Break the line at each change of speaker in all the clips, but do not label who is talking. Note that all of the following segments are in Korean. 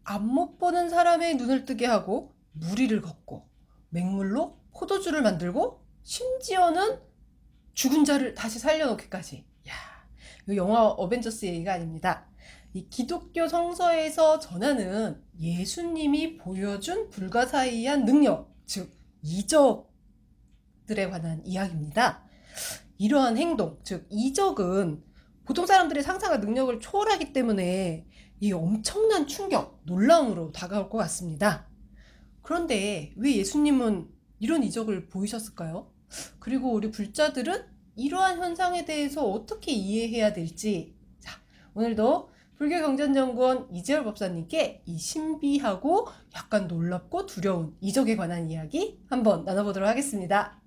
안못 보는 사람의 눈을 뜨게 하고 무리를 걷고 맹물로 포도주를 만들고 심지어는 죽은 자를 다시 살려놓기까지. 야, 이 영화 어벤져스 얘기가 아닙니다. 이 기독교 성서에서 전하는 예수님이 보여준 불가사의한 능력, 즉 이적들에 관한 이야기입니다. 이러한 행동, 즉 이적은 보통 사람들의 상상과 능력을 초월하기 때문에 이 엄청난 충격, 놀라움으로 다가올 것 같습니다. 그런데 왜 예수님은 이런 이적을 보이셨을까요? 그리고 우리 불자들은 이러한 현상에 대해서 어떻게 이해해야 될지, 자, 오늘도 불교경전연구원 이재열 법사님께 이 신비하고 약간 놀랍고 두려운 이적에 관한 이야기 한번 나눠보도록 하겠습니다.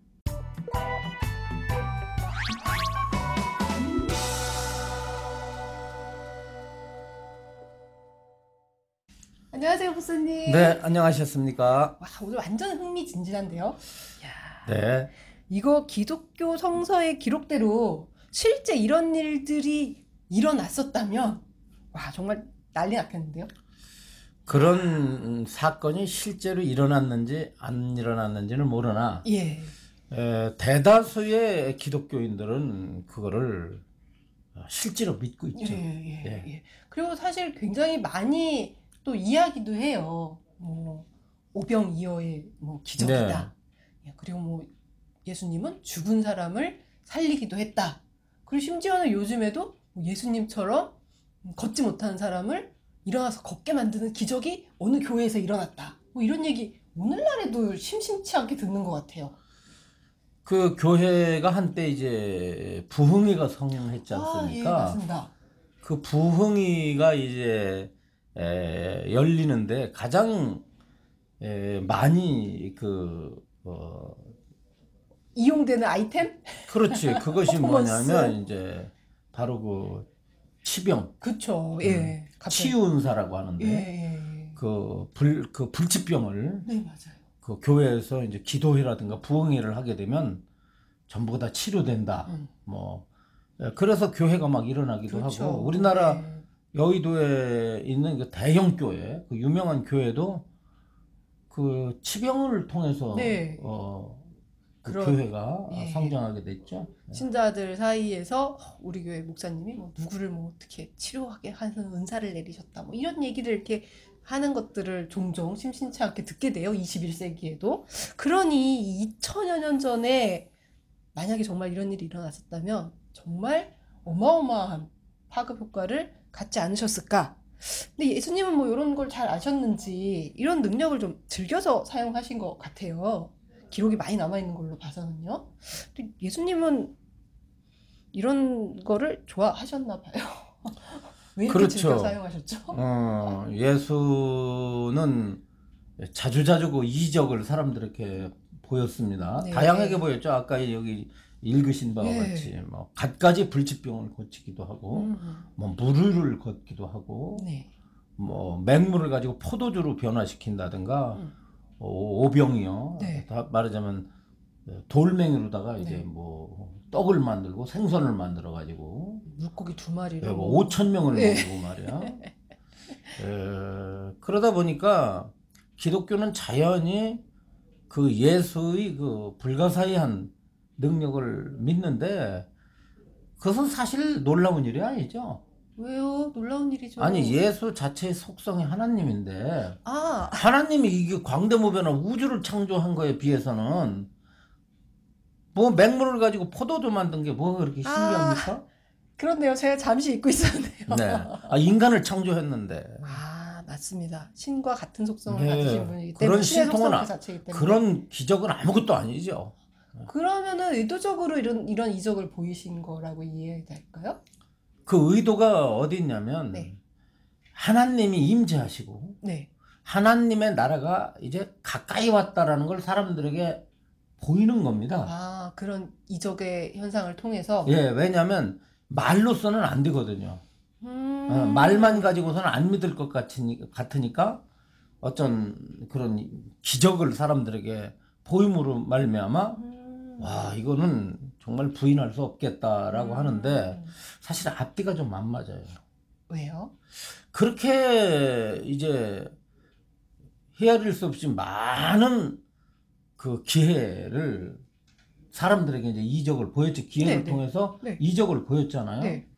안녕하세요, 법사님.
네, 안녕하셨습니까?
와, 오늘 완전 흥미진진한데요. 이야,
네.
이거 기독교 성서의 기록대로 실제 이런 일들이 일어났었다면 와, 정말 난리 났겠는데요.
그런 사건이 실제로 일어났는지 안 일어났는지는 모르나
예.
대다수의 기독교인들은 그거를 실제로 믿고 있죠.
예. 그리고 사실 굉장히 많이 또 이야기도 해요. 뭐 오병이어의 뭐 기적이다. 예, 그리고 뭐 예수님은 죽은 사람을 살리기도 했다. 그리고 심지어는 요즘에도 예수님처럼 걷지 못하는 사람을 일어나서 걷게 만드는 기적이 어느 교회에서 일어났다. 뭐 이런 얘기 오늘날에도 심심치 않게 듣는 것 같아요.
그 교회가 한때 이제 부흥회가 성행했지 않습니까?
예, 맞습니다.
그 부흥회가 이제 열리는데 가장 많이
이용되는 아이템?
그렇지. 그것이
퍼포먼스.
뭐냐면 이제 바로 그 치병.
그쵸. 예.
치유은사라고 하는데
예.
그 불치병을
네, 맞아요.
그 교회에서 이제 기도회라든가 부흥회를 하게 되면 전부 다 치료된다. 뭐 그래서 교회가 막 일어나기도
그렇죠.
하고 우리나라
네.
여의도에 있는 그 대형 교회, 그 유명한 교회도 그 치병을 통해서
네.
그
그런,
교회가
예.
성장하게 됐죠.
신자들 사이에서 우리 교회 목사님이 뭐 누구를 뭐 어떻게 치료하게 하는 은사를 내리셨다. 뭐 이런 얘기를 이렇게 하는 것들을 종종 심심치 않게 듣게 돼요. 21세기에도. 그러니 2000여 년 전에 만약에 정말 이런 일이 일어났었다면 정말 어마어마한 파급 효과를 갖지 않으셨을까? 근데 예수님은 뭐 이런 걸 잘 아셨는지 이런 능력을 좀 즐겨서 사용하신 것 같아요. 기록이 많이 남아있는 걸로 봐서는요. 근데 예수님은 이런 거를 좋아하셨나 봐요. 왜 이렇게
그렇죠.
즐겨 사용하셨죠?
예수는 자주자주 그 이적을 사람들에게 보였습니다.
네.
다양하게 보였죠. 아까 여기 읽으신 바와
예.
같이 뭐 갖가지 불치병을 고치기도 하고 뭐 무리를 걷기도 하고
네.
뭐 맹물을 가지고 포도주로 변화시킨다든가 오병이요.
네.
다 말하자면 돌멩이로다가 이제
네.
뭐 떡을 만들고 생선을 만들어 가지고
물고기 2마리로
뭐 5,000명을
네.
먹이고 말이야. 그러다 보니까 기독교는 자연히 그 예수의 그 불가사의한 능력을 믿는데 그것은 사실 놀라운 일이 아니죠.
왜요? 놀라운 일이죠.
아니 예수 자체의 속성이 하나님인데
아,
하나님이 이게 광대무변한 우주를 창조한 거에 비해서는 뭐 맹물을 가지고 포도주 만든 게 뭐가 그렇게 신기합니까?
그렇네요. 제가 잠시 잊고 있었네요.
네. 인간을 창조했는데
맞습니다. 신과 같은 속성을
네.
가지신 분이기
그런
때문에 신의
신통은
속성 그 자체이기 때문에.
그런 기적은 아무것도 아니죠.
그러면은 의도적으로 이런 이적을 보이신 거라고 이해해야 될까요?
그 의도가 어디 있냐면
네.
하나님이 임재하시고
네.
하나님의 나라가 이제 가까이 왔다라는 걸 사람들에게 보이는 겁니다.
그런 이적의 현상을 통해서.
예, 왜냐하면 말로서는 안 되거든요. 말만 가지고서는 안 믿을 것 같으니까 어떤 그런 기적을 사람들에게 보임으로 말미암아 와 이거는 정말 부인할 수 없겠다라고 하는데 사실 앞뒤가 좀 안 맞아요.
왜요?
그렇게 이제 헤아릴 수 없이 많은 그 기회를 사람들에게 이제 이적을 보였죠. 기회를
네.
통해서
네.
이적을 보였잖아요.
네.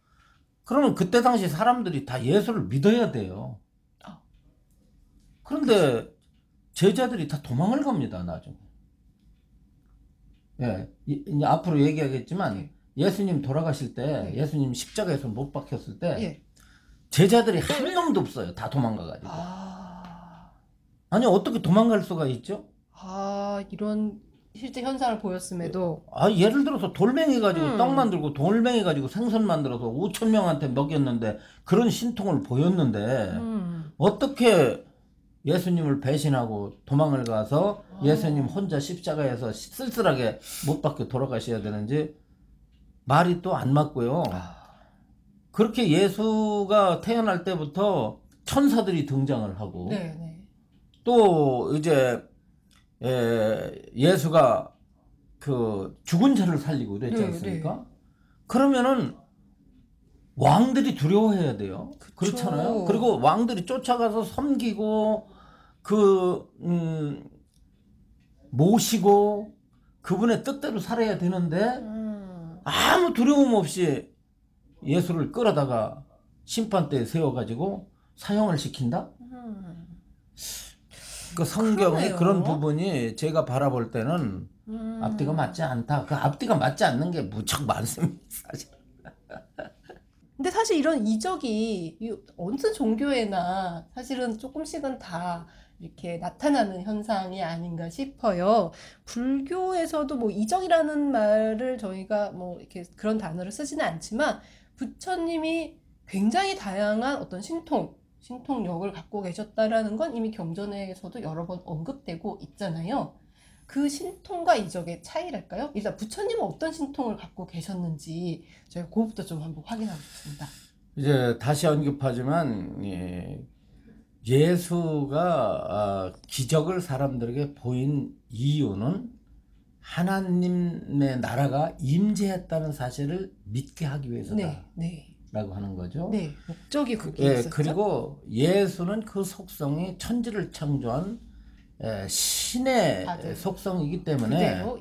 그러면 그때 당시 사람들이 다 예수를 믿어야 돼요.
아,
그런데 제자들이 다 도망을 갑니다, 나중에. 예, 이제 앞으로 얘기하겠지만
네.
예수님 돌아가실 때,
네.
예수님 십자가에서 못 박혔을 때
예.
제자들이 한 명도 없어요. 다 도망가가지고.
아,
아니 어떻게 도망갈 수가 있죠?
이런 실제 현상을 보였음에도
아, 예를 들어서 돌멩이 가지고 떡
음.
만들고 돌멩이 가지고 생선 만들어서 5천 명한테 먹였는데 그런 신통을 보였는데 어떻게 예수님을 배신하고 도망을 가서 예수님 혼자 십자가에서 쓸쓸하게 못 박혀 돌아가셔야 되는지 말이 또 안 맞고요. 그렇게 예수가 태어날 때부터 천사들이 등장을 하고
네, 네.
또 이제 예수가 그 죽은 자를 살리고 그랬지
네,
않습니까?
네.
그러면은 왕들이 두려워해야 돼요.
그쵸.
그렇잖아요. 그리고 왕들이 쫓아가서 섬기고 모시고 그분의 뜻대로 살아야 되는데 아무 두려움 없이 예수를 끌어다가 심판대에 세워가지고 사형을 시킨다? 그 성경의
그러네요.
그런 부분이 제가 바라볼 때는 앞뒤가 맞지 않다. 그 앞뒤가 맞지 않는 게 무척 많습니다, 사실.
근데 사실 이런 이적이 어느 종교에나 사실은 조금씩은 다 이렇게 나타나는 현상이 아닌가 싶어요. 불교에서도 뭐 이적이라는 말을 저희가 뭐 이렇게 그런 단어를 쓰지는 않지만 부처님이 굉장히 다양한 어떤 신통력을 갖고 계셨다라는 건 이미 경전에서도 여러 번 언급되고 있잖아요. 그 신통과 이적의 차이랄까요? 일단 부처님은 어떤 신통을 갖고 계셨는지 저희가 그것부터 좀 한번 확인하겠습니다.
이제 다시 언급하지만 예수가 기적을 사람들에게 보인 이유는 하나님의 나라가 임재했다는 사실을 믿게 하기 위해서다라고
네.
하는 거죠.
네. 목적이 그게 있었죠.
그리고 예수는 그 속성이 천지를 창조한 신의
맞아요.
속성이기 때문에
그대로,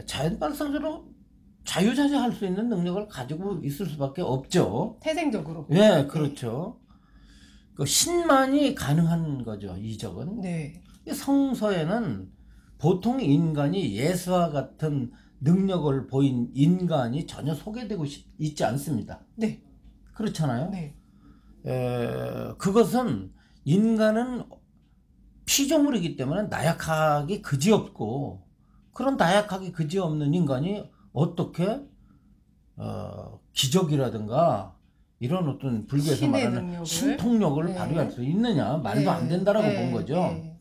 자연 발생적으로 자유자재할 수 있는 능력을 가지고 있을 수밖에 없죠.
태생적으로.
예, 그렇죠. 그 신만이 가능한 거죠, 이적은.
네.
성서에는 보통 인간이 예수와 같은 능력을 보인 인간이 전혀 소개되고 있지 않습니다.
네.
그렇잖아요.
네.
그것은 인간은 피조물이기 때문에 나약하기 그지없고 그런 나약하기 그지없는 인간이 어떻게 기적이라든가 이런 어떤 불교에서
신의
말하는
능력을.
신통력을
네.
발휘할 수 있느냐 말도
네.
안 된다라고
네.
본 거죠.
네.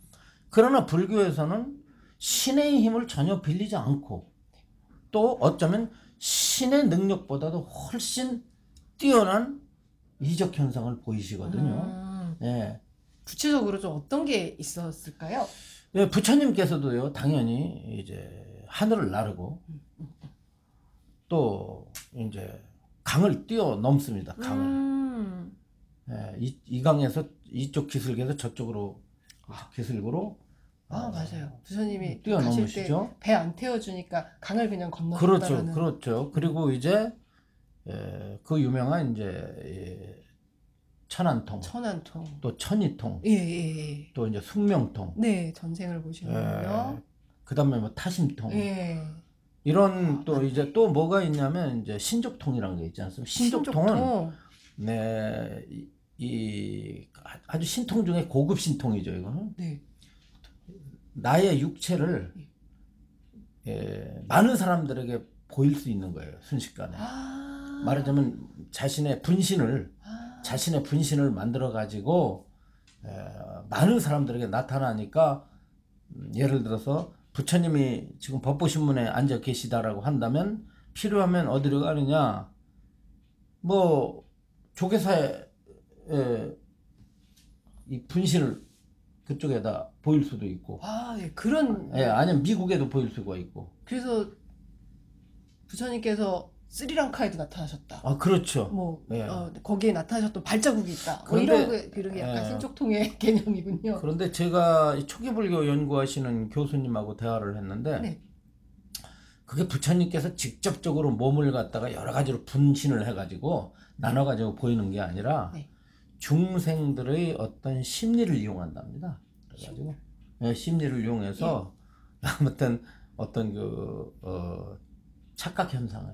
그러나 불교에서는 신의 힘을 전혀 빌리지 않고 또 어쩌면 신의 능력보다도 훨씬 뛰어난 이적 현상을 보이시거든요. 예.
구체적으로 좀 어떤 게 있었을까요?
예, 부처님께서도요, 당연히 이제 하늘을 나르고 또 이제 강을 뛰어넘습니다. 강을. 예, 이 강에서 이쪽 기슭에서 저쪽으로 기슭으로
맞아요. 부처님이 가실 때
뛰어넘으시죠.
배 안 태워주니까 강을 그냥 건너셨다라는.
그렇죠. 그리고 이제 그 유명한 이제 천안통,
천안통.
또 천이통,
예.
또 이제 숙명통,
네, 전생을 보시는군요.
그다음에 뭐 타심통,
예.
이런 또 이제 또 뭐가 있냐면 이제 신족통이라는 게 있지 않습니까? 신족통은
신족통.
네, 아주 신통 중에 고급 신통이죠. 이거는
네.
나의 육체를 많은 사람들에게 보일 수 있는 거예요. 순식간에. 말하자면 자신의 분신을 만들어 가지고 많은 사람들에게 나타나니까 예를 들어서 부처님이 지금 법보신문에 앉아 계시다라고 한다면 필요하면 어디로 가느냐, 뭐 조계사에 이 분신을 그쪽에다 보일 수도 있고,
예, 그런.
아니면 미국에도 보일 수가 있고.
그래서 부처님께서 스리랑카에도 나타나셨다.
아, 그렇죠.
뭐
예.
거기에 나타나셨던 발자국이 있다. 뭐
그런데-
이런 게 약간
예.
신족통의 개념이군요.
그런데 제가 이 초기불교 연구하시는 교수님하고 대화를 했는데
네.
그게 부처님께서 직접적으로 몸을 갖다가 여러 가지로 분신을 해가지고 나눠가지고 보이는 게 아니라
네.
중생들의 어떤 심리를 이용한답니다. 그래가지고 예, 심리를 이용해서 아무튼 어떤 착각 현상을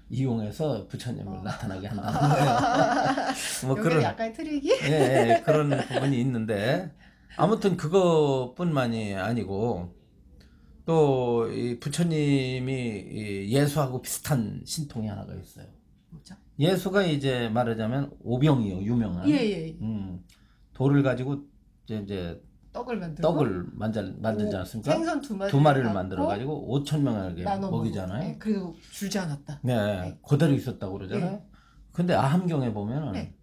이용해서 부처님을 나타나게 한다는 거예요. 뭐
여기는
그런
약간 트릭이?
예, 그런 부분이 있는데 아무튼 그것뿐만이 아니고 또 이 부처님이 이 예수하고 비슷한 신통이 하나가 있어요.
뭐죠?
예수가 이제 말하자면 오병이요, 유명한.
예.
돌을 가지고 이제
떡을 만들고
떡을 만들지 않습니까?
생선
두 마리를
갖고
만들어 가지고 5천 명에게
나눠
먹이잖아요.
네, 그래도 줄지 않았다.
네, 그대로 있었다고 그러잖아요.
네.
근데 아함경에 보면은
네.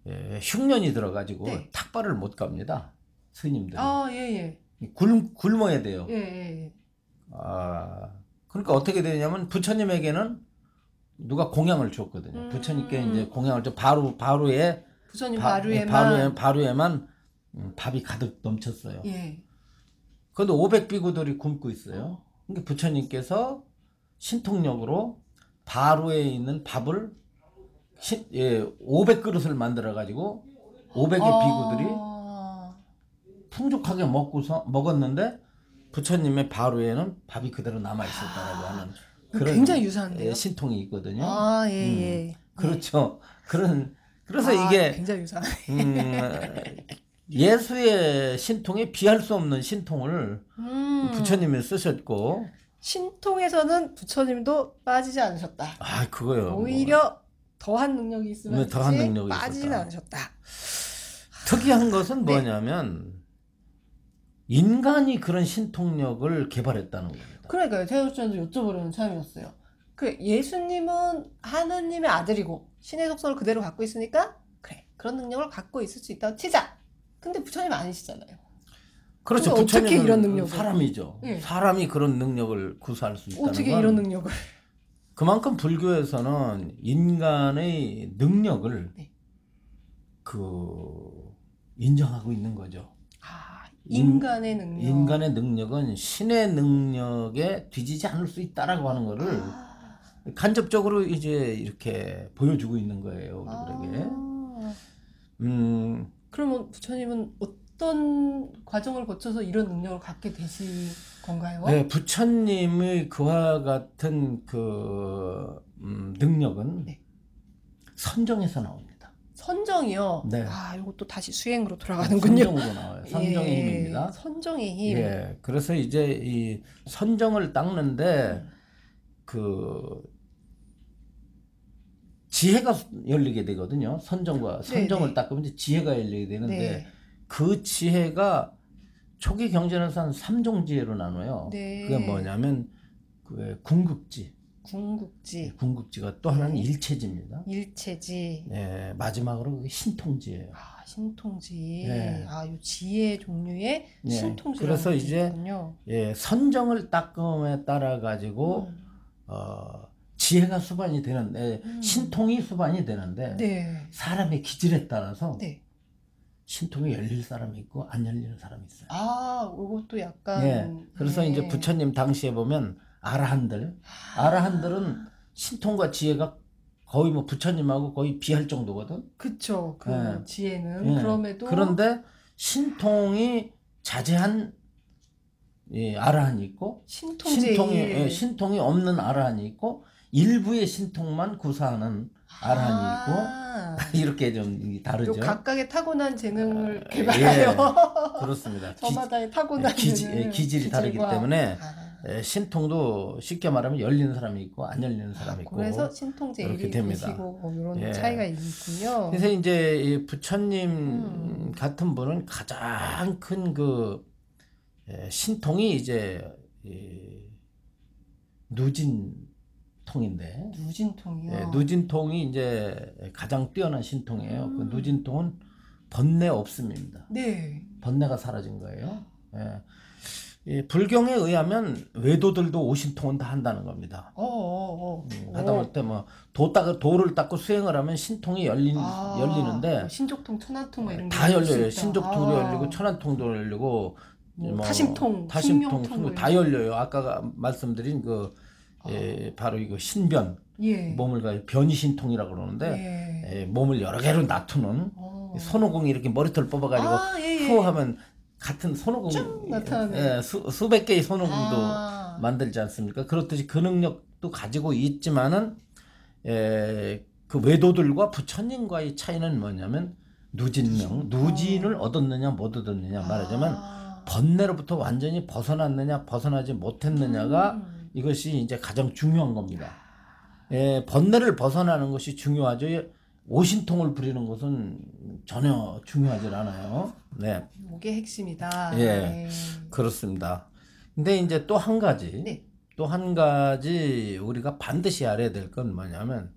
예, 흉년이 들어가지고
네.
탁발을 못 갑니다. 스님들이.
예.
굶어야 돼요.
예.
아, 그러니까 어떻게 되냐면 부처님에게는 누가 공양을 줬거든요. 부처님께 이제 공양을 줘 바로에
부처님
바루에만 밥이 가득 넘쳤어요.
예.
그런데 500비구들이 굶고 있어요. 그러니까 부처님께서 신통력으로 바루에 있는 밥을 500그릇을 만들어 가지고 500의 비구들이 풍족하게 먹었는데 부처님의 바루에는 밥이 그대로 남아 있었다라고 하는 그런
굉장히 유사한데요.
신통이 있거든요.
예.
그렇죠. 그래서 이게
굉장히 유사하네.
예수의 신통에 비할 수 없는 신통을 부처님이 쓰셨고
신통에서는 부처님도 빠지지 않으셨다.
아, 그거요.
오히려 더한 능력이 있으면
더한 능력이
빠지진
있었다.
않으셨다.
특이한 것은
네.
뭐냐면 인간이 그런 신통력을 개발했다는 겁니다.
그러니까요. 제가 저도 여쭤보려는 참이었어요. 그 예수님은 하느님의 아들이고 신의 속성을 그대로 갖고 있으니까 그래 그런 능력을 갖고 있을 수 있다고 치자. 근데 부처님 아니시잖아요.
그렇죠.
근데 어떻게
부처님은
이런 능력을?
사람이죠.
예.
사람이 그런 능력을 구사할 수 있다는
어떻게
건
이런 능력을?
그만큼 불교에서는 인간의 능력을
네.
인정하고 있는 거죠.
인간의 능력.
인간의 능력은 신의 능력에 뒤지지 않을 수 있다라고 하는 거를 간접적으로 이제 이렇게 보여주고 있는 거예요, 우리들에게.
그러면 부처님은 어떤 과정을 거쳐서 이런 능력을 갖게 되신 건가요?
네, 부처님의 그와 같은 능력은
네.
선정에서 나옵니다.
선정이요?
네.
이것도 다시 수행으로 돌아가는군요.
선정으로 나와요. 선정의 힘입니다.
선정의 힘.
예, 그래서 이제 이 선정을 닦는데 지혜가 열리게 되거든요. 선정을 닦으면 이제 지혜가 열리게 되는데
네.
그 지혜가 초기 경전에서 한 3종 지혜로 나눠요.
네.
그게 뭐냐면 궁극지. 궁극지가 또 하나는 일체지입니다.
일체지.
네, 마지막으로 그게 신통지예요.
신통지.
네.
요 지혜 종류의
네.
신통지라는
그래서
게
이제
있군요.
선정을 닦음에 따라 가지고 지혜가 수반이 되는데 신통이 수반이 되는데
네.
사람의 기질에 따라서
네.
신통이 열릴 사람이 있고 안 열리는 사람이 있어요.
이것도 약간.
예. 그래서 이제 부처님 당시에 보면 아라한들은 신통과 지혜가 거의 뭐 부처님하고 거의 비할 정도거든.
그쵸.
예.
지혜는
예.
그럼에도
그런데 신통이 자제한 아라한이 있고 신통이 없는 아라한이 있고 일부의 신통만 구사하는 아라한이 있고 이렇게 좀 다르죠.
각각의 타고난 재능을 개발하여
그렇습니다.
저마다의 타고난
기질이 다르기 때문에 신통도 쉽게 말하면 열리는 사람이 있고 안 열리는 사람이 있고
그래서 신통제
이렇게 됩니다.
이런 차이가 있군요.
그래서 이제 이 부처님 같은 분은 가장 큰 신통이 이제 누진통인데.
누진통이요.
누진통이 이제 가장 뛰어난 신통이에요. 그 누진통은 번뇌 없음입니다.
네.
번뇌가 사라진 거예요. 이 불경에 의하면 외도들도 오신통은 다 한다는 겁니다. 하다못해 뭐 도를 닦고 수행을 하면 신통이 열리는데
신족통, 천안통 뭐 이런 게
다
열릴 수
열려요.
있다.
신족통도 열리고 천안통도 열리고
뭐 타심통,
타심통,
숙명통
다 열려요. 아까 말씀드린 바로 이거 신변,
예.
몸을 변이신통이라고 그러는데 몸을 여러 개로 나투는 손오공이 이렇게 머리털 뽑아가지고 후하면 같은 손오공 수백 개의 손오공도 만들지 않습니까? 그렇듯이 그 능력도 가지고 있지만은 그 외도들과 부처님과의 차이는 뭐냐면 누진을 얻었느냐 못 얻었느냐 말하자면 번뇌로부터 완전히 벗어났느냐 벗어나지 못했느냐가 이것이 이제 가장 중요한 겁니다. 번뇌를 벗어나는 것이 중요하죠. 오신통을 부리는 것은 전혀 중요하지 않아요. 네.
이게 핵심이다.
예, 그렇습니다. 근데 이제 또 한 가지, 또 한 가지 우리가 반드시 알아야 될 건 뭐냐면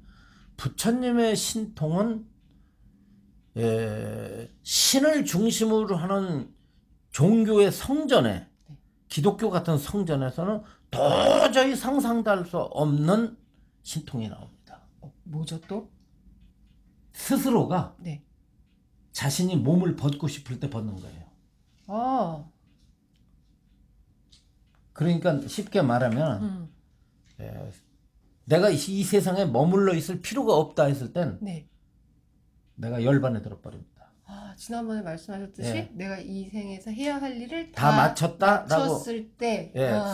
부처님의 신통은 신을 중심으로 하는 종교의 성전에, 기독교 같은 성전에서는 도저히 상상도 할 수 없는 신통이 나옵니다.
뭐죠 또?
스스로가 자신이 몸을 벗고 싶을 때 벗는 거예요. 그러니까 쉽게 말하면 내가 이 세상에 머물러 있을 필요가 없다 했을 땐 내가 열반에 들어버립니다.
지난번에 말씀하셨듯이 내가 이 생에서 해야 할 일을
다
마쳤을 때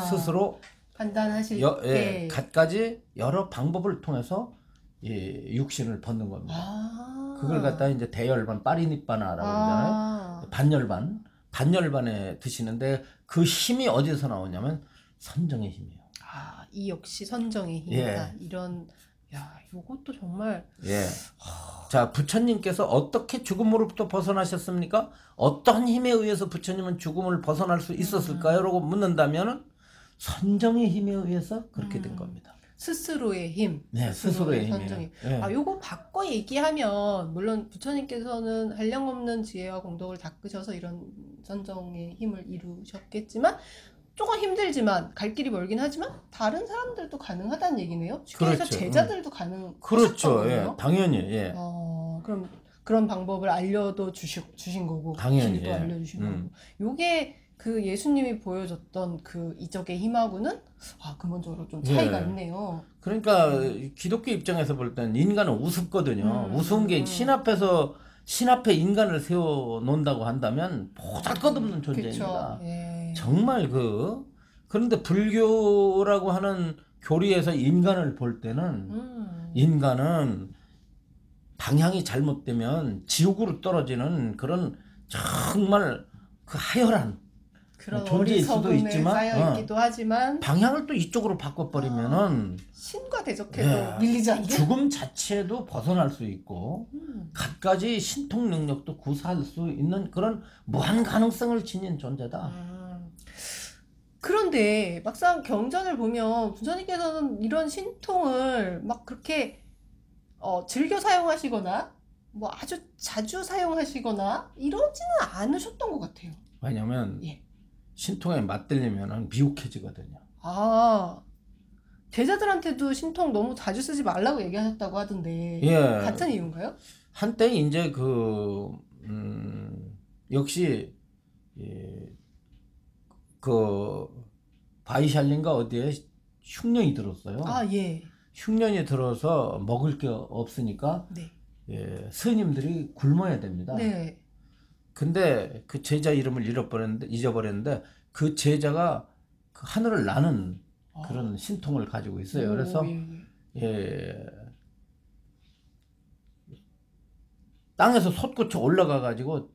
스스로
판단하실 때
갖가지 여러 방법을 통해서 육신을 벗는 겁니다. 그걸 갖다 이제 대열반 파리니빠나라고 그러잖아요. 반열반에 드시는데 그 힘이 어디서 나오냐면 선정의 힘이에요.
이 역시 선정의 힘이다. 이런 요것도 정말
자, 부처님께서 어떻게 죽음으로부터 벗어나셨습니까? 어떤 힘에 의해서 부처님은 죽음을 벗어날 수 있었을까요? 라고 묻는다면 선정의 힘에 의해서 그렇게 된 겁니다.
스스로의 힘.
스스로의
선정의 힘. 요거 바꿔 얘기하면 물론 부처님께서는 한량없는 지혜와 공덕을 닦으셔서 이런 선정의 힘을 이루셨겠지만 조금 힘들지만 갈 길이 멀긴 하지만 다른 사람들도 가능하다는 얘기네요. 쉽게 해서 제자들도 가능하셨던 거예요.
당연히.
그럼 그런 방법을 알려도 주신 거고
당연히
길도 알려주신 거고. 요게 그 예수님이 보여줬던 그 이적의 힘하고는 근본적으로 좀 차이가 있네요.
그러니까 기독교 입장에서 볼 땐 인간은 우습거든요. 우스운 게 신 앞에 인간을 세워 놓는다고 한다면 보잘것없는 존재입니다. 정말 그런데 불교라고 하는 교리에서 인간을 볼 때는 인간은 방향이 잘못되면 지옥으로 떨어지는 그런 정말 그 하열한
그런
존재일 수도 있지만
쌓여있기도 하지만
방향을 또 이쪽으로 바꿔버리면은
신과 대적해도 밀리지 않는
죽음 자체도 벗어날 수 있고 갖가지 신통 능력도 구사할 수 있는 그런 무한 가능성을 지닌 존재다.
그런데 막상 경전을 보면 부처님께서는 이런 신통을 막 그렇게 즐겨 사용하시거나 뭐 아주 자주 사용하시거나 이러지는 않으셨던 것 같아요.
왜냐면 신통에 맞들리면 미혹해지거든요.
제자들한테도 신통 너무 자주 쓰지 말라고 얘기하셨다고 하던데 같은 이유인가요?
한때 이제 역시 바이샬린가 어디에 흉년이 들었어요. 흉년이 들어서 먹을 게 없으니까 스님들이 굶어야 됩니다. 근데 그 제자 이름을 잊어버렸는데 그 제자가 그 하늘을 나는 그런 신통을 가지고 있어요. 그래서 땅에서 솟구쳐 올라가 가지고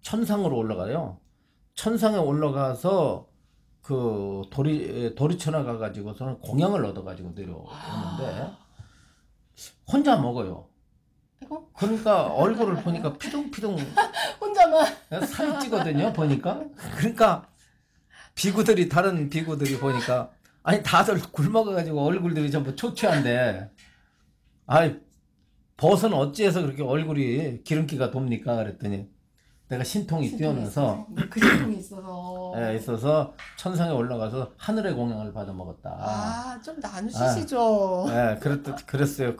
천상으로 올라가요. 천상에 올라가서 그 도리천하 가 가지고서는 공양을 얻어 가지고 내려오는데 혼자 먹어요. 그러니까 얼굴을 보니까 피둥피둥
혼자만
살이 찌거든요. 보니까 그러니까 다른 비구들이 보니까 아니 다들 굶어가지고 얼굴들이 전부 초췌한데 벗은 어찌해서 그렇게 얼굴이 기름기가 돕니까? 그랬더니 내가 신통이 뛰어나서
그 신통이 있어서
예, 있어서 천상에 올라가서 하늘의 공양을 받아 먹었다.
좀 나누시죠.
예, 그랬어요.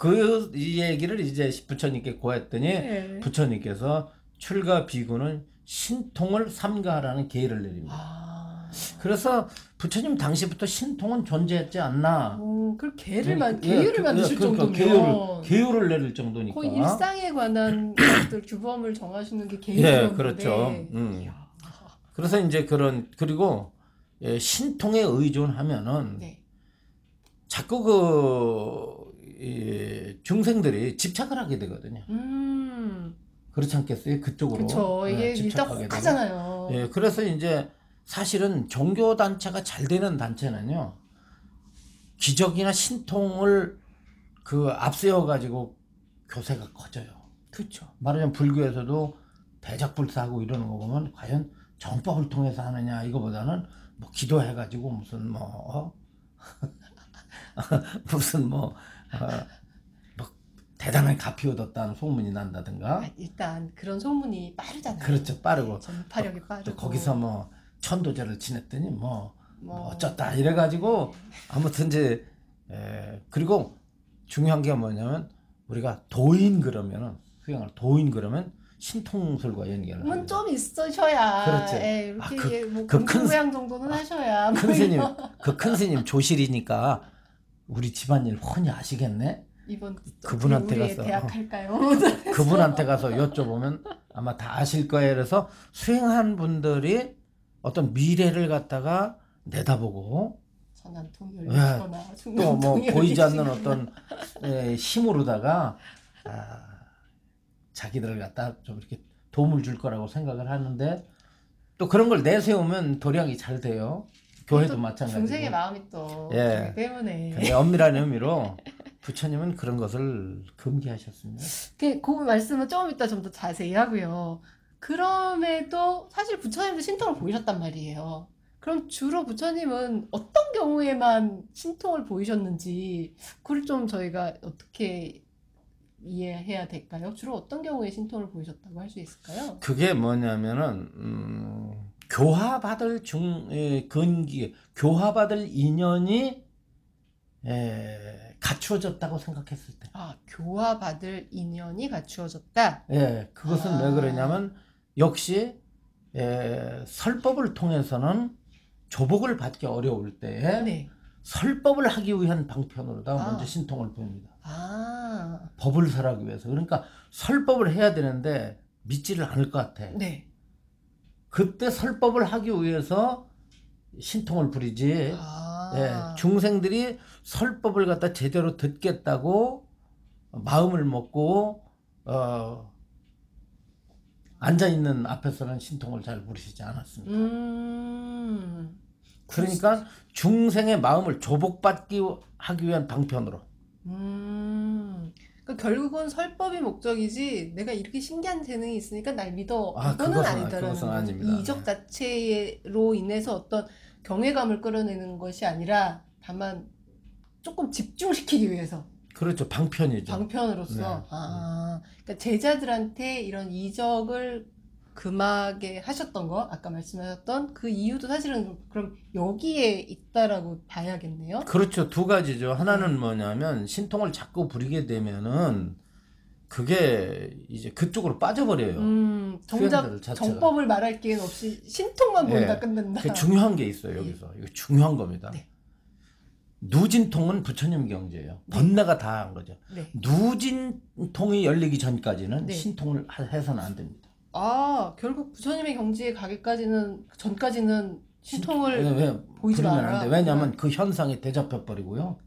이 얘기를 이제 부처님께 고했더니
네.
부처님께서 출가 비구는 신통을 삼가하라는 계율을 내립니다. 그래서 부처님 당시부터 신통은 존재했지 않나.
그 계율을 만드실
그러니까
정도면
계율을 내릴 정도니까.
거의 일상에 관한 것들 규범을 정하시는 게 계율인 건데.
그렇죠. 그래서 이제 그리고 신통에 의존하면은 자꾸 중생들이 집착을 하게 되거든요. 그렇지 않겠어요? 그쪽으로.
그렇죠. 이게 일단 혹하잖아요.
그래서 이제 사실은 종교 단체가 잘 되는 단체는요, 기적이나 신통을 앞세워 가지고 교세가 커져요.
그렇죠.
말하자면 불교에서도 대작불사하고 이러는 거 보면 과연 정법을 통해서 하느냐 이거보다는 뭐 기도해 가지고 무슨 무슨 대단한 값이 얻었다는 소문이 난다든가.
일단 그런 소문이 빠르잖아요.
그렇죠, 빠르고
전파력이 빠르고.
거기서 천도제를 지냈더니 어쩌다 이래가지고 아무튼 이제 그리고 중요한 게 뭐냐면 우리가 도인 그러면 신통술과 연결을
좀 있으셔야.
그렇죠.
이렇게 공부양 정도는 하셔야.
큰 스님 조실이니까 우리 집안일 훤히 아시겠네.
이번
그분한테 가서
대학할까요?
그분한테 가서 여쭤보면 아마 다 아실 거예요. 그래서 수행한 분들이 어떤 미래를 갖다가 내다보고
전환통이 열리거나
또 보이지 않는 어떤 힘으로다가 자기들을 갖다 좀 이렇게 도움을 줄 거라고 생각을 하는데 또 그런 걸 내세우면 도량이 잘 돼요. 교회도 마찬가지고.
중생의 마음이 또 그렇기 때문에.
근데 엄밀한 의미로 부처님은 그런 것을 금기하셨습니다.
그 말씀은 조금 이따 좀 더 자세히 하고요. 그럼에도 사실 부처님도 신통을 보이셨단 말이에요. 그럼 주로 부처님은 어떤 경우에만 신통을 보이셨는지 그걸 좀 저희가 어떻게 이해해야 될까요? 주로 어떤 경우에 신통을 보이셨다고 할 수 있을까요?
그게 뭐냐면은 교화받을 교화받을 인연이 갖추어졌다고 생각했을 때.
교화받을 인연이 갖추어졌다?
그것은 왜 그러냐면 역시 설법을 통해서는 조복을 받기 어려울 때에 설법을 하기 위한 방편으로다가 먼저 신통을 보입니다. 법을 설하기 위해서. 그러니까 설법을 해야 되는데 믿지를 않을 것 같아. 그때 설법을 하기 위해서 신통을 부리지. 중생들이 설법을 갖다 제대로 듣겠다고 마음을 먹고 앉아있는 앞에서는 신통을 잘 부르시지 않았습니다. 그러니까 중생의 마음을 조복받기 하기 위한 방편으로.
그러니까 결국은 설법이 목적이지 내가 이렇게 신기한 재능이 있으니까 날 믿어 이거는 아니더라는
그것은
거죠.
아닙니다.
이 이적 자체로 인해서 어떤 경외감을 끌어내는 것이 아니라 다만 조금 집중시키기 위해서.
그렇죠. 방편이죠.
방편으로서. 그러니까 제자들한테 이런 이적을 금하게 하셨던 거, 아까 말씀하셨던 그 이유도 사실은 그럼 여기에 있다라고 봐야겠네요.
그렇죠. 두 가지죠. 하나는 뭐냐면 신통을 자꾸 부리게 되면은 그게 이제 그쪽으로 빠져버려요.
정작 정법을 말할 기회는 없이 신통만 보이다 끝낸다.
그게 중요한 게 있어요. 여기서. 이거 중요한 겁니다. 누진통은 부처님 경지예요. 번뇌가 다 한 거죠. 누진통이 열리기 전까지는 신통을 해서는 안 됩니다.
결국 부처님의 경지에 가기까지는 전까지는 신통을 보이지 마라.
왜냐하면 그 현상이 대접해 버리고요.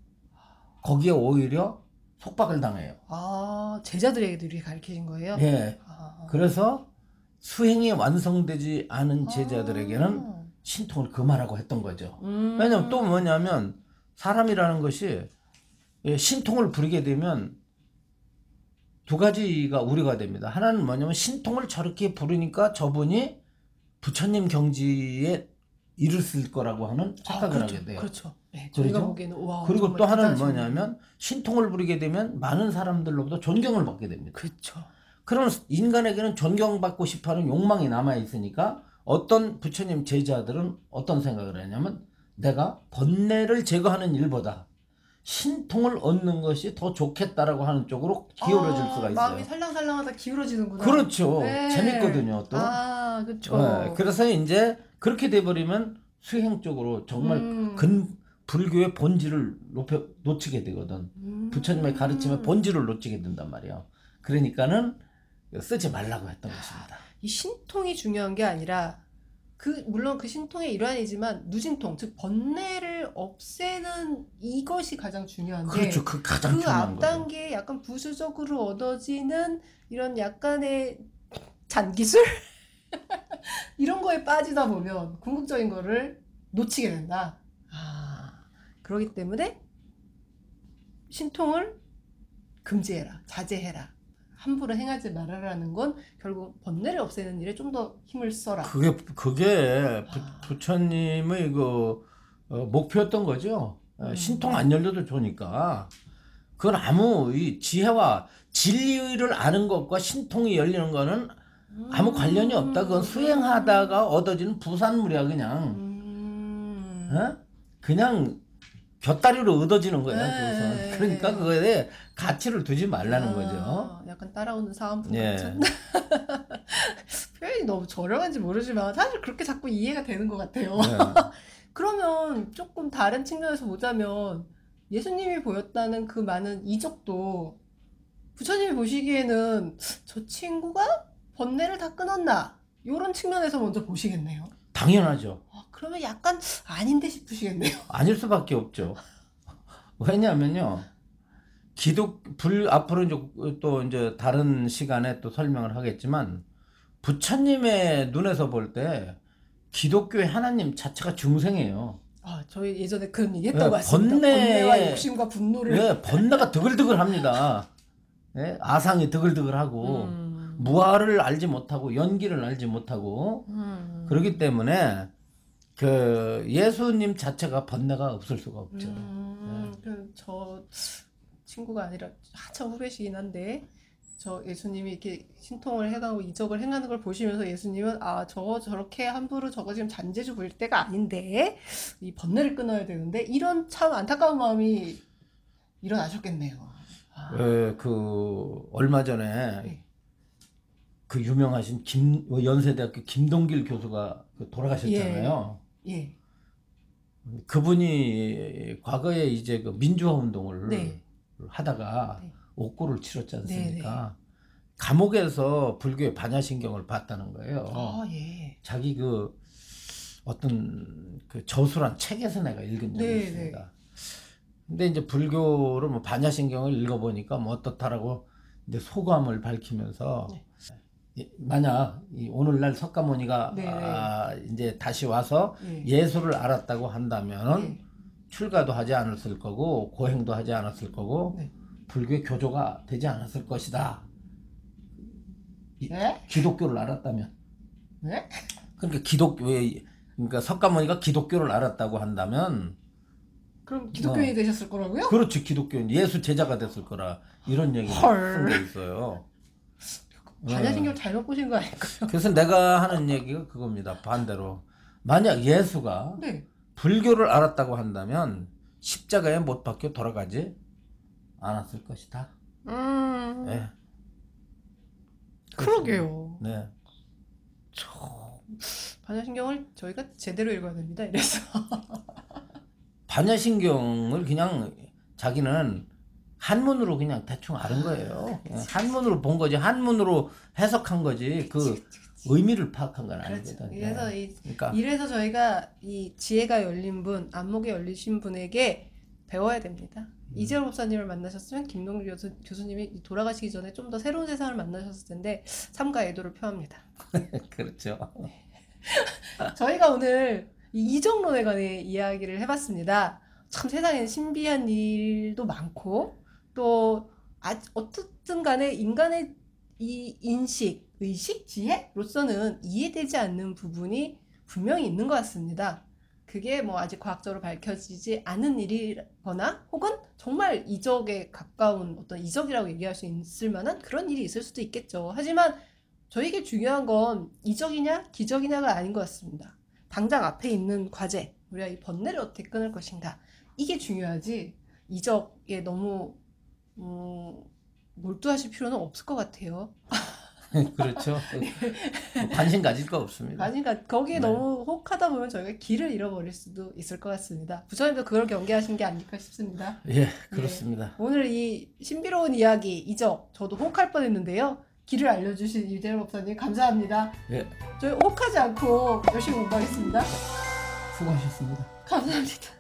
거기에 오히려 속박을 당해요.
제자들에게도 이렇게 가르치신 거예요?
그래서 수행이 완성되지 않은 제자들에게는 신통을 금하라고 했던 거죠. 왜냐하면 또 뭐냐면 사람이라는 것이 신통을 부리게 되면 두 가지가 우려가 됩니다. 하나는 뭐냐면 신통을 저렇게 부르니까 저분이 부처님 경지에 이르을 거라고 하는 착각을 하게 돼요.
그렇죠.
저희가
보기에는
그리고 또 하나는 뭐냐면 신통을 부리게 되면 많은 사람들로부터 존경을 받게 됩니다.
그렇죠.
그런 인간에게는 존경받고 싶어하는 욕망이 남아있으니까 어떤 부처님 제자들은 어떤 생각을 했냐면 내가 번뇌를 제거하는 일보다 신통을 얻는 것이 더 좋겠다라고 하는 쪽으로 기울어질 수가 있어요.
마음이 살랑살랑하다 기울어지는구나.
그렇죠.
네.
재밌거든요, 또.
그렇죠.
네, 그래서 이제 그렇게 돼버리면 수행 쪽으로 정말 불교의 본질을 놓치게 되거든. 부처님의 가르침의 본질을 놓치게 된단 말이야. 그러니까는 쓰지 말라고 했던 것입니다.
이 신통이 중요한 게 아니라 물론 그 신통의 일환이지만 누진통, 즉 번뇌를 없애는 이것이 가장 중요한데
그렇죠. 그 가장
그
중요한 거죠.
앞단계에 약간 부수적으로 얻어지는 이런 약간의 잔기술? 이런 거에 빠지다 보면 궁극적인 거를 놓치게 된다. 그렇기 때문에 신통을 금지해라, 자제해라, 함부로 행하지 말아라는 건 결국 번뇌를 없애는 일에 좀 더 힘을 써라.
그게 부처님의 그 목표였던 거죠. 신통 안 열려도 좋으니까. 그건 아무 이 지혜와 진리를 아는 것과 신통이 열리는 거는 아무 관련이 없다. 그건 수행하다가 얻어지는 부산물이야 그냥. 그냥 곁다리로 얻어지는 거야.
네.
그러니까 그거에 가치를 두지 말라는 거죠.
약간 따라오는 사은품
예.
같은. 표현이 너무 저렴한지 모르지만 사실 그렇게 자꾸 이해가 되는 것 같아요.
네.
그러면 조금 다른 측면에서 보자면 예수님이 보였다는 그 많은 이적도 부처님이 보시기에는 저 친구가 번뇌를 다 끊었나? 이런 측면에서 먼저 보시겠네요.
당연하죠.
그러면 약간 아닌데 싶으시겠네요.
아닐 수밖에 없죠. 왜냐하면요. 앞으로 이제 다른 시간에 또 설명을 하겠지만 부처님의 눈에서 볼 때 기독교의 하나님 자체가 중생이에요.
저희 예전에 그런 얘기 했던 것 같습니다. 번뇌와 욕심과 분노를.
네, 번뇌가 드글드글합니다. 네, 아상이 드글드글하고 무아를 알지 못하고 연기를 알지 못하고 그렇기 때문에 그 예수님 자체가 번뇌가 없을 수가 없죠.
저 친구가 아니라 한참 후배시긴 한데 저 예수님이 이렇게 신통을 해가고 이적을 행하는 걸 보시면서 예수님은 저렇게 함부로 저거 지금 잔재주 부릴 때가 아닌데 이 번뇌를 끊어야 되는데 이런 참 안타까운 마음이 일어나셨겠네요.
얼마 전에 그 유명하신 연세대학교 김동길 교수가 돌아가셨잖아요.
예.
그분이 과거에 이제 그 민주화 운동을
네.
하다가 옥고를 치렀지 않습니까?
네.
감옥에서 불교의 반야신경을 봤다는 거예요.
예.
자기 어떤 저술한 책에서 내가 읽은 적이 있습니다. 근데 이제 불교를 반야신경을 읽어보니까 어떻다라고 이제 소감을 밝히면서 만약 오늘날 석가모니가 이제 다시 와서 예수를 알았다고 한다면 출가도 하지 않았을 거고 고행도 하지 않았을 거고 불교의 교조가 되지 않았을 것이다. 기독교를 알았다면. 그러니까 석가모니가 기독교를 알았다고 한다면
그럼 기독교인이 되셨을 거라고요?
그렇지. 기독교인 예수 제자가 됐을 거라 이런 얘기를 쓴 게 있어요.
반야신경 잘못 보신 거 아닐까요?
그래서 내가 하는 얘기가 그겁니다. 반대로 만약 예수가 불교를 알았다고 한다면 십자가에 못 박혀 돌아가지 않았을 것이다. 네.
그러게요.
네.
반야신경을 저희가 제대로 읽어야 됩니다. 이래서
반야신경을 그냥 자기는 한문으로 그냥 대충 아는 거예요. 한문으로 본 거지, 한문으로 해석한 거지, 의미를 파악한 건 아니거든.
그래서 이래서 저희가 이 지혜가 열린 분, 안목이 열리신 분에게 배워야 됩니다. 이재열 목사님을 만나셨으면 김동길 교수님이 돌아가시기 전에 좀 더 새로운 세상을 만나셨을 텐데 삼가 애도를 표합니다.
그렇죠.
저희가 오늘 이정론에 관해 이야기를 해봤습니다. 참 세상에는 신비한 일도 많고 또 어떻든 간에 인간의 이 인식, 의식, 지혜로서는 이해되지 않는 부분이 분명히 있는 것 같습니다. 그게 뭐 아직 과학적으로 밝혀지지 않은 일이거나 혹은 정말 이적에 가까운 어떤 이적이라고 얘기할 수 있을 만한 그런 일이 있을 수도 있겠죠. 하지만 저에게 중요한 건 이적이냐 기적이냐가 아닌 것 같습니다. 당장 앞에 있는 과제, 우리가 이 번뇌를 어떻게 끊을 것인가, 이게 중요하지 이적에 너무 몰두하실 필요는 없을 것 같아요.
그렇죠. 관심 가질 거 없습니다.
아니니까 거기에
네.
너무 혹하다 보면 저희가 길을 잃어버릴 수도 있을 것 같습니다. 부처님도 그걸 경계하신 게 아닐까 싶습니다.
예, 그렇습니다.
오늘 이 신비로운 이야기 이적 저도 혹할 뻔했는데요. 길을 알려주신 이재열 법사님 감사합니다.
예,
저희 혹하지 않고 열심히 공부하겠습니다.
수고하셨습니다.
감사합니다.